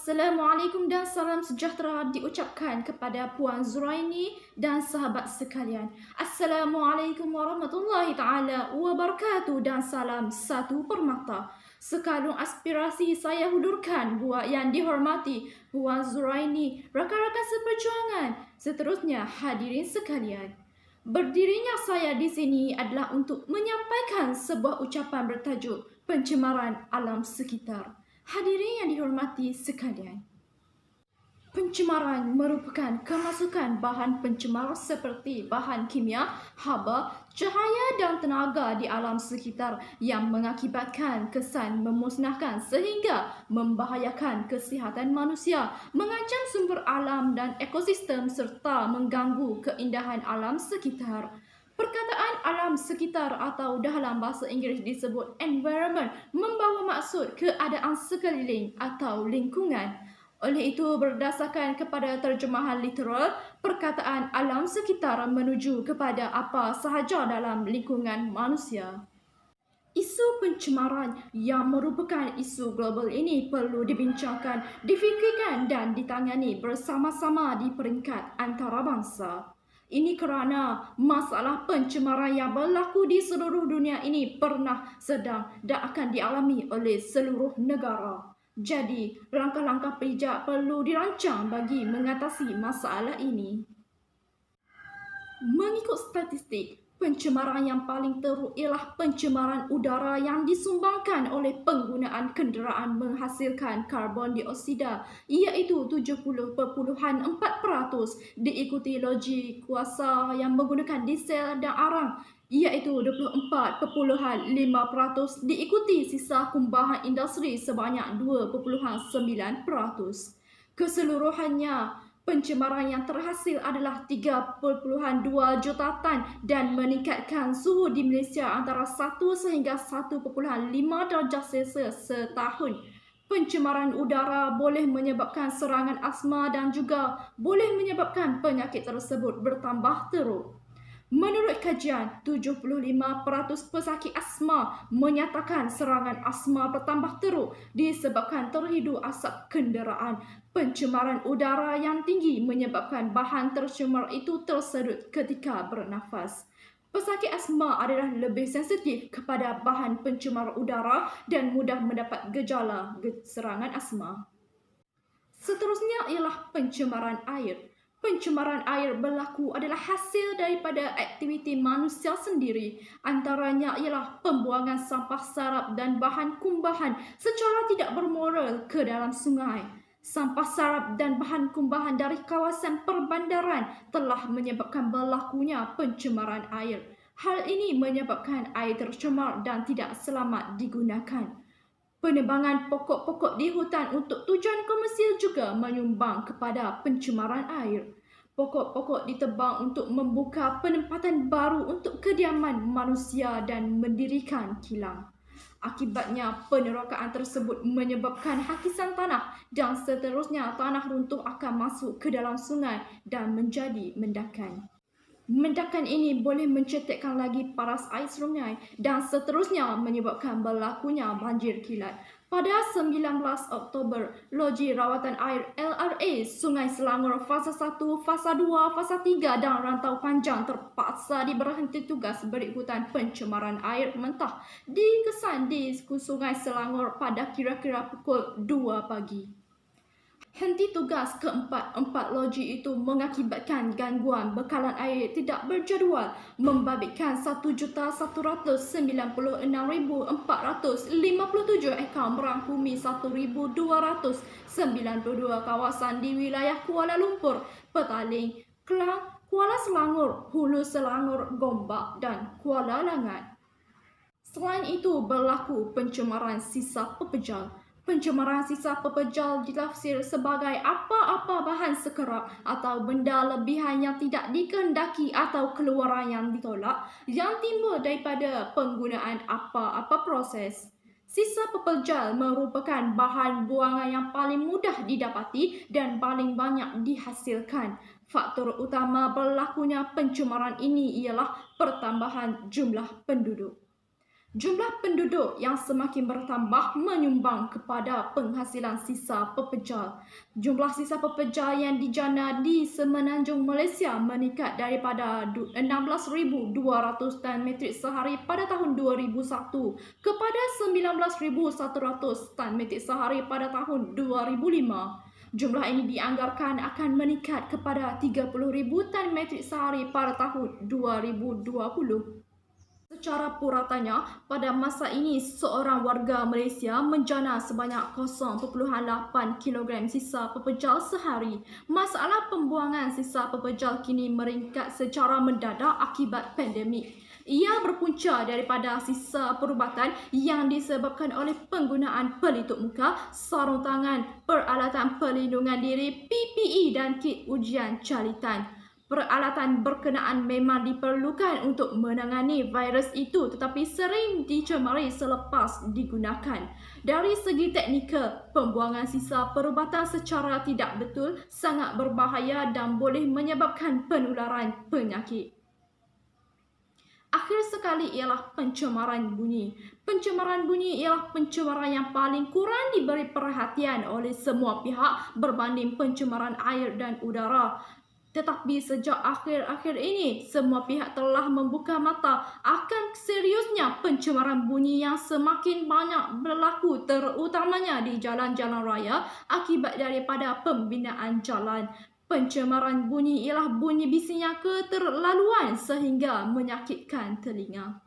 Assalamualaikum dan salam sejahtera diucapkan kepada Puan Zuraini dan sahabat sekalian. Assalamualaikum warahmatullahi taala wabarakatuh dan salam satu permata. Sekalung aspirasi saya hulurkan buat yang dihormati Puan Zuraini, rakan-rakan seperjuangan, seterusnya hadirin sekalian. Berdirinya saya di sini adalah untuk menyampaikan sebuah ucapan bertajuk pencemaran alam sekitar. Hadirin yang dihormati sekalian, pencemaran merupakan kemasukan bahan pencemar seperti bahan kimia, haba, cahaya dan tenaga di alam sekitar yang mengakibatkan kesan memusnahkan sehingga membahayakan kesihatan manusia, mengancam sumber alam dan ekosistem serta mengganggu keindahan alam sekitar. Perkataan alam sekitar atau dalam bahasa Inggeris disebut environment membawa maksud keadaan sekeliling atau lingkungan. Oleh itu, berdasarkan kepada terjemahan literal, perkataan alam sekitar menuju kepada apa sahaja dalam lingkungan manusia. Isu pencemaran yang merupakan isu global ini perlu dibincangkan, difikirkan dan ditangani bersama-sama di peringkat antarabangsa. Ini kerana masalah pencemaran yang berlaku di seluruh dunia ini pernah, sedang dan akan dialami oleh seluruh negara. Jadi, langkah-langkah bijak perlu dirancang bagi mengatasi masalah ini. Mengikut statistik, pencemaran yang paling teruk ialah pencemaran udara yang disumbangkan oleh penggunaan kenderaan menghasilkan karbon dioksida, iaitu 70.4%, diikuti loji kuasa yang menggunakan diesel dan arang, iaitu 24.5%, diikuti sisa kumbahan industri sebanyak 2.9%. Keseluruhannya, pencemaran yang terhasil adalah 3.2 juta tan dan meningkatkan suhu di Malaysia antara 1 sehingga 1.5 darjah Celsius setahun. Pencemaran udara boleh menyebabkan serangan asma dan juga boleh menyebabkan penyakit tersebut bertambah teruk. Menurut kajian, 75% pesakit asma menyatakan serangan asma bertambah teruk disebabkan terhidu asap kenderaan. Pencemaran udara yang tinggi menyebabkan bahan tercemar itu tersedut ketika bernafas. Pesakit asma adalah lebih sensitif kepada bahan pencemar udara dan mudah mendapat gejala serangan asma. Seterusnya ialah pencemaran air. Pencemaran air berlaku adalah hasil daripada aktiviti manusia sendiri. Antaranya ialah pembuangan sampah sarap dan bahan kumbahan secara tidak bermoral ke dalam sungai. Sampah sarap dan bahan kumbahan dari kawasan perbandaran telah menyebabkan berlakunya pencemaran air. Hal ini menyebabkan air tercemar dan tidak selamat digunakan. Penebangan pokok-pokok di hutan untuk tujuan komersial juga menyumbang kepada pencemaran air. Pokok-pokok ditebang untuk membuka penempatan baru untuk kediaman manusia dan mendirikan kilang. Akibatnya, penerokaan tersebut menyebabkan hakisan tanah dan seterusnya tanah runtuh akan masuk ke dalam sungai dan menjadi mendakan. Mendakan ini boleh mencetakkan lagi paras air sungai dan seterusnya menyebabkan berlakunya banjir kilat. Pada 19 Oktober, Loji Rawatan Air LRA Sungai Selangor Fasa 1, Fasa 2, Fasa 3 dan Rantau Panjang terpaksa diberhenti tugas berikutan pencemaran air mentah dikesan di Sungai Selangor pada kira-kira pukul 2 pagi. Henti tugas keempat loji itu mengakibatkan gangguan bekalan air tidak berjadual, membabitkan 1,196,457 ekar merangkumi 1,292 kawasan di wilayah Kuala Lumpur, Petaling, Kelang, Kuala Selangor, Hulu Selangor, Gombak dan Kuala Langat. Selain itu, berlaku pencemaran sisa pepejal. Pencemaran sisa pepejal ditafsir sebagai apa-apa bahan sekerap atau benda lebihan yang tidak dikehendaki atau keluaran yang ditolak yang timbul daripada penggunaan apa-apa proses. Sisa pepejal merupakan bahan buangan yang paling mudah didapati dan paling banyak dihasilkan. Faktor utama berlakunya pencemaran ini ialah pertambahan jumlah penduduk. Jumlah penduduk yang semakin bertambah menyumbang kepada penghasilan sisa pepejal. Jumlah sisa pepejal yang dijana di Semenanjung Malaysia meningkat daripada 16,200 tan metrik sehari pada tahun 2001 kepada 19,100 tan metrik sehari pada tahun 2005. Jumlah ini dianggarkan akan meningkat kepada 30,000 tan metrik sehari pada tahun 2020. Secara puratanya, pada masa ini seorang warga Malaysia menjana sebanyak 0.8 kilogram sisa pepejal sehari. Masalah pembuangan sisa pepejal kini meningkat secara mendadak akibat pandemik. Ia berpunca daripada sisa perubatan yang disebabkan oleh penggunaan pelitup muka, sarung tangan, peralatan pelindungan diri, PPE dan kit ujian calitan. Peralatan berkenaan memang diperlukan untuk menangani virus itu tetapi sering dicemari selepas digunakan. Dari segi teknikal, pembuangan sisa perubatan secara tidak betul sangat berbahaya dan boleh menyebabkan penularan penyakit. Akhir sekali ialah pencemaran bunyi. Pencemaran bunyi ialah pencemaran yang paling kurang diberi perhatian oleh semua pihak berbanding pencemaran air dan udara. Tetapi sejak akhir-akhir ini, semua pihak telah membuka mata akan seriusnya pencemaran bunyi yang semakin banyak berlaku terutamanya di jalan-jalan raya akibat daripada pembinaan jalan. Pencemaran bunyi ialah bunyi bising yang keterlaluan sehingga menyakitkan telinga.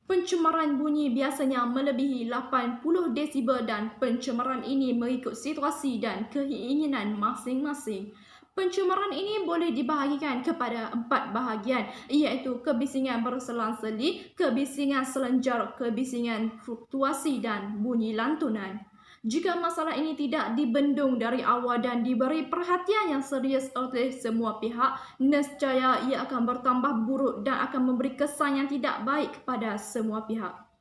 Pencemaran bunyi biasanya melebihi 80 desibel dan pencemaran ini mengikut situasi dan keinginan masing-masing. Pencemaran ini boleh dibahagikan kepada 4 bahagian, iaitu kebisingan berselang-seli, kebisingan selenjar, kebisingan fluktuasi dan bunyi lantunan. Jika masalah ini tidak dibendung dari awal dan diberi perhatian yang serius oleh semua pihak, nescaya ia akan bertambah buruk dan akan memberi kesan yang tidak baik kepada semua pihak.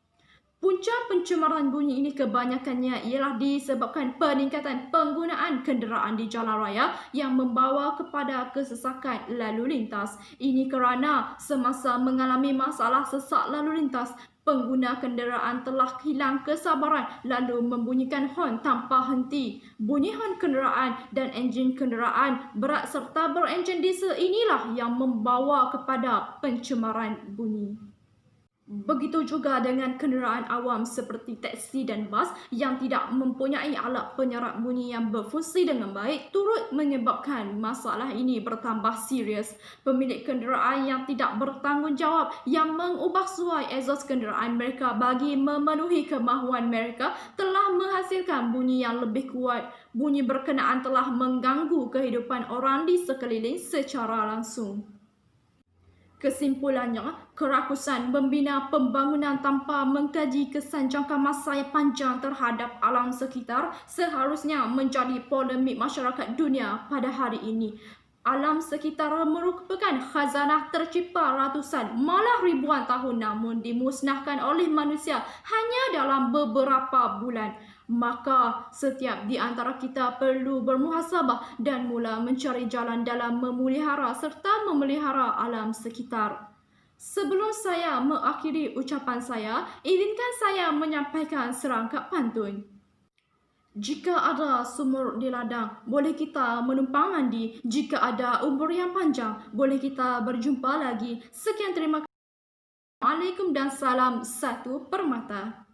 Punca pencemaran bunyi ini kebanyakannya ialah disebabkan peningkatan penggunaan kenderaan di jalan raya yang membawa kepada kesesakan lalu lintas. Ini kerana semasa mengalami masalah sesak lalu lintas, pengguna kenderaan telah hilang kesabaran lalu membunyikan hon tanpa henti. Bunyi hon kenderaan dan enjin kenderaan berat serta berenjin diesel inilah yang membawa kepada pencemaran bunyi. Begitu juga dengan kenderaan awam seperti teksi dan bas yang tidak mempunyai alat penyerap bunyi yang berfungsi dengan baik turut menyebabkan masalah ini bertambah serius. Pemilik kenderaan yang tidak bertanggungjawab yang mengubah suai exhaust kenderaan mereka bagi memenuhi kemahuan mereka telah menghasilkan bunyi yang lebih kuat. Bunyi berkenaan telah mengganggu kehidupan orang di sekeliling secara langsung. Kesimpulannya, kerakusan membina pembangunan tanpa mengkaji kesan jangka masa yang panjang terhadap alam sekitar seharusnya menjadi polemik masyarakat dunia pada hari ini. Alam sekitar merupakan khazanah tercipta ratusan, malah ribuan tahun namun dimusnahkan oleh manusia hanya dalam beberapa bulan. Maka setiap di antara kita perlu bermuhasabah dan mula mencari jalan dalam memelihara serta memelihara alam sekitar. Sebelum saya mengakhiri ucapan saya, izinkan saya menyampaikan serangkap pantun. Jika ada sumur di ladang, boleh kita menumpang mandi. Jika ada umur yang panjang, boleh kita berjumpa lagi. Sekian, terima kasih. Assalamualaikum dan salam satu permata.